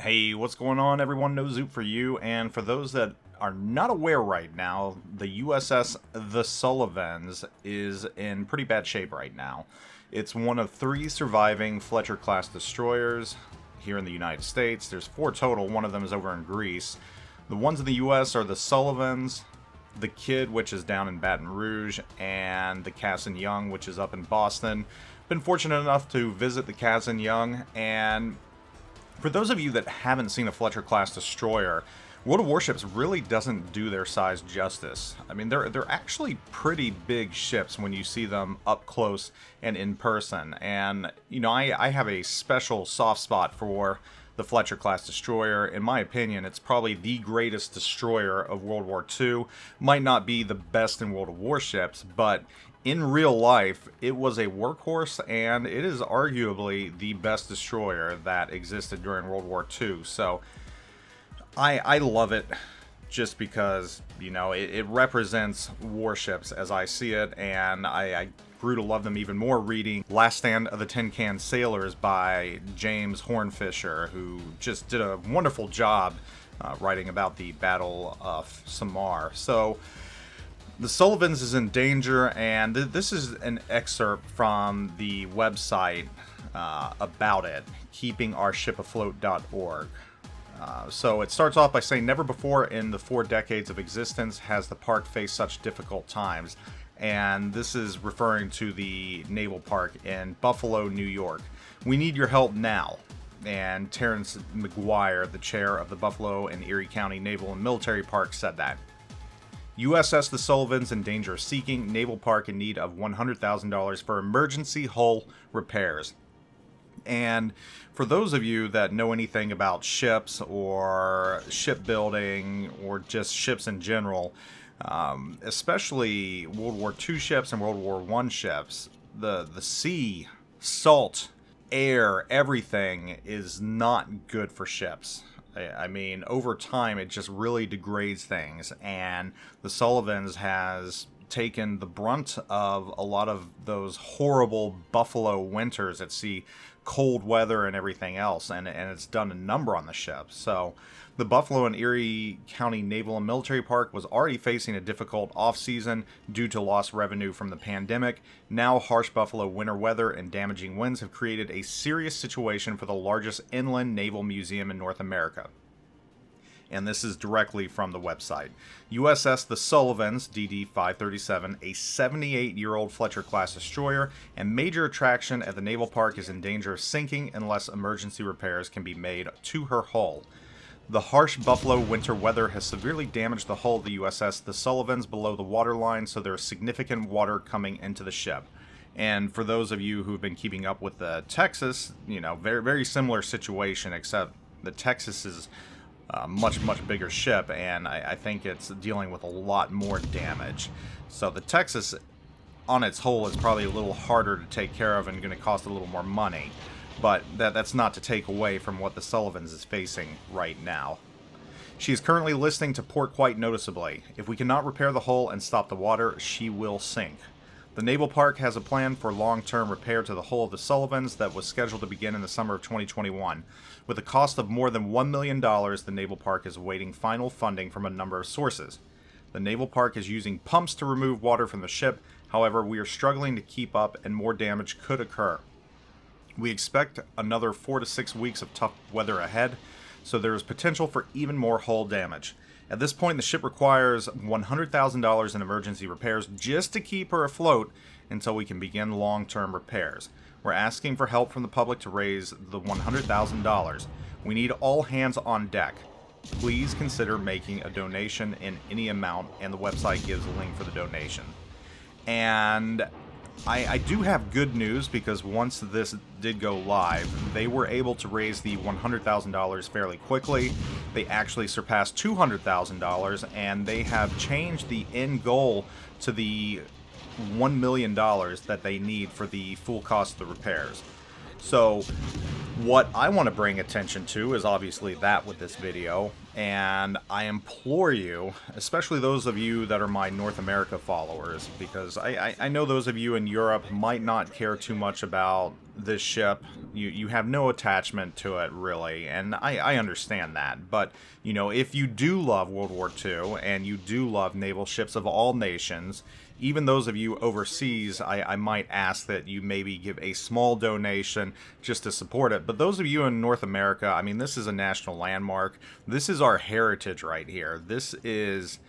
Hey, what's going on, everyone? NoZoupForYou, and for those that are not aware right now, the USS The Sullivans is in pretty bad shape right now. It's one of 3 surviving Fletcher-Class destroyers here in the United States. There's 4 total, one of them is over in Greece. The ones in the US are the Sullivans, the Kid, which is down in Baton Rouge, and the Cass and Young, which is up in Boston. Been fortunate enough to visit the Cass and Young, and for those of you that haven't seen a Fletcher-Class destroyer, World of Warships really doesn't do their size justice. I mean, they're actually pretty big ships when you see them up close and in person. And, you know, I have a special soft spot for the Fletcher-Class destroyer. In my opinion, it's probably the greatest destroyer of World War II. Might not be the best in World of Warships, but in real life, it was a workhorse, and it is arguably the best destroyer that existed during World War II. So I love it just because, you know, it represents warships as I see it, and I grew to love them even more reading Last Stand of the Tin Can Sailors by James Hornfisher, who just did a wonderful job writing about the Battle of Samar. So the Sullivans is in danger, and this is an excerpt from the website about it, keepingourshipafloat.org. So it starts off by saying, never before in the 4 decades of existence has the park faced such difficult times. And this is referring to the Naval Park in Buffalo, New York. We need your help now. And Terrence McGuire, the chair of the Buffalo and Erie County Naval and Military Park, said that. USS The Sullivans in danger of sinking. Naval Park in need of $100,000 for emergency hull repairs. And for those of you that know anything about ships or shipbuilding or just ships in general, especially World War II ships and World War I ships, the sea, salt, air, everything is not good for ships. I mean, over time, it just really degrades things, and the Sullivans has taken the brunt of a lot of those horrible Buffalo winters at sea, cold weather and everything else, and it's done a number on the ship. So the Buffalo and Erie County Naval and Military Park was already facing a difficult off-season due to lost revenue from the pandemic. Now harsh Buffalo winter weather and damaging winds have created a serious situation for the largest inland naval museum in North America. And this is directly from the website. USS The Sullivans, DD-537, a 78-year-old Fletcher-Class destroyer and major attraction at the Naval Park, is in danger of sinking unless emergency repairs can be made to her hull. The harsh Buffalo winter weather has severely damaged the hull of the USS The Sullivans below the waterline, so there is significant water coming into the ship. And for those of you who've been keeping up with the Texas, you know, very, very similar situation, except the Texas is much bigger ship, and I think it's dealing with a lot more damage. So the Texas on its whole is probably a little harder to take care of and going to cost a little more money, but that's not to take away from what the Sullivans is facing right now. She is currently listing to port quite noticeably. If we cannot repair the hull and stop the water, she will sink. The Naval Park has a plan for long-term repair to the hull of the Sullivans that was scheduled to begin in the summer of 2021. With a cost of more than $1 million, the Naval Park is awaiting final funding from a number of sources. The Naval Park is using pumps to remove water from the ship. However, we are struggling to keep up and more damage could occur. We expect another 4 to 6 weeks of tough weather ahead, so there is potential for even more hull damage. At this point, the ship requires $100,000 in emergency repairs just to keep her afloat until we can begin long-term repairs. We're asking for help from the public to raise the $100,000. We need all hands on deck. Please consider making a donation in any amount, and the website gives a link for the donation. And I do have good news, because once this did go live, they were able to raise the $100,000 fairly quickly. They actually surpassed $200,000, and they have changed the end goal to the $1 million that they need for the full cost of the repairs. So what I want to bring attention to is obviously that with this video, and I implore you, especially those of you that are my North America followers, because I know those of you in Europe might not care too much about this ship, you have no attachment to it, really, and I understand that. But, you know, if you do love World War II, and you do love naval ships of all nations, even those of you overseas, I might ask that you maybe give a small donation just to support it. But those of you in North America, I mean, this is a national landmark. This is our heritage right here. This is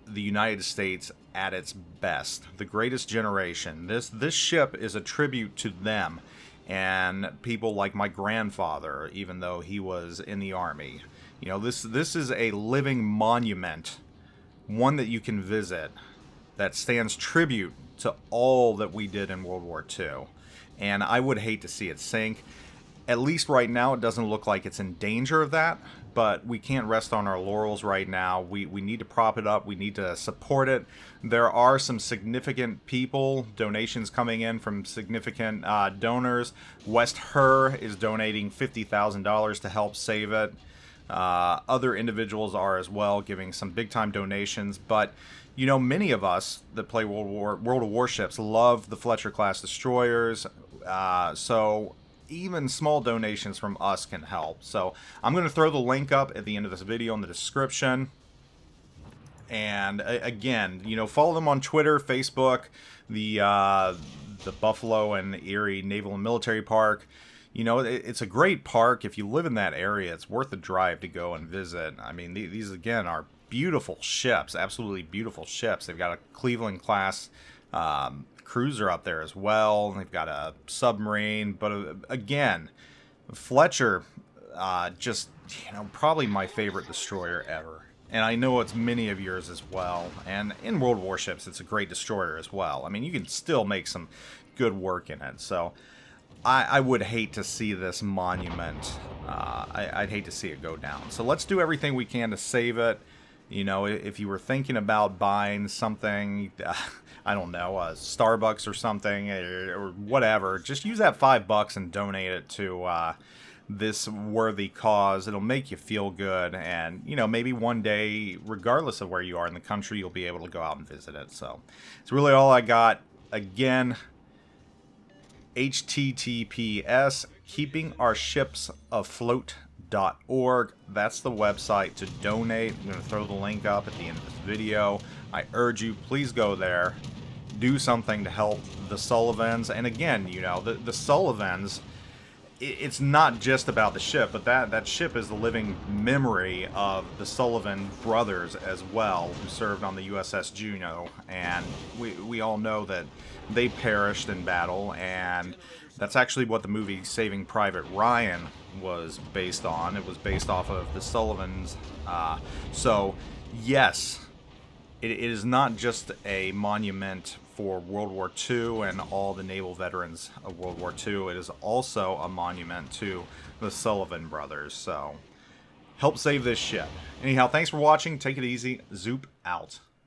the United States at its best, the greatest generation. This ship is a tribute to them and people like my grandfather, even though he was in the Army. You know, this is a living monument, one that you can visit, that stands tribute to all that we did in World War II. And I would hate to see it sink. At least right now, it doesn't look like it's in danger of that, but we can't rest on our laurels right now. We need to prop it up. We need to support it. There are some significant people, donations coming in from significant donors. West Her is donating $50,000 to help save it. Other individuals are as well, giving some big-time donations. But, you know, many of us that play World of Warships love the Fletcher-Class destroyers. So even small donations from us can help. So I'm going to throw the link up at the end of this video in the description. And again, you know, follow them on Twitter, Facebook, the Buffalo and Erie Naval and Military Park. You know, it's a great park. If you live in that area, it's worth the drive to go and visit. I mean, these again are beautiful ships, absolutely beautiful ships. They've got a Cleveland-class cruiser up there as well. They've got a submarine, but again, Fletcher, just, you know, probably my favorite destroyer ever. And I know it's many of yours as well. And in World Warships, it's a great destroyer as well. I mean, you can still make some good work in it. So I would hate to see this monument. I'd hate to see it go down. So let's do everything we can to save it. You know, if you were thinking about buying something, I don't know, Starbucks or something, or whatever, just use that $5 and donate it to this worthy cause. It'll make you feel good, and, you know, maybe one day, regardless of where you are in the country, you'll be able to go out and visit it. So it's really all I got. Again, https keepingourships.afloat.org. That's the website to donate. I'm going to throw the link up at the end of this video. I urge you, please go there. Do something to help the Sullivans. And again, you know, the Sullivans, it's not just about the ship, but that ship is the living memory of the Sullivan brothers as well, who served on the USS Juno. And we all know that they perished in battle, and that's actually what the movie Saving Private Ryan was based on. It was based off of the Sullivans. So, yes, it is not just a monument for World War II and all the naval veterans of World War II. It is also a monument to the Sullivan brothers. So, help save this ship. Anyhow, thanks for watching. Take it easy. Zoop out.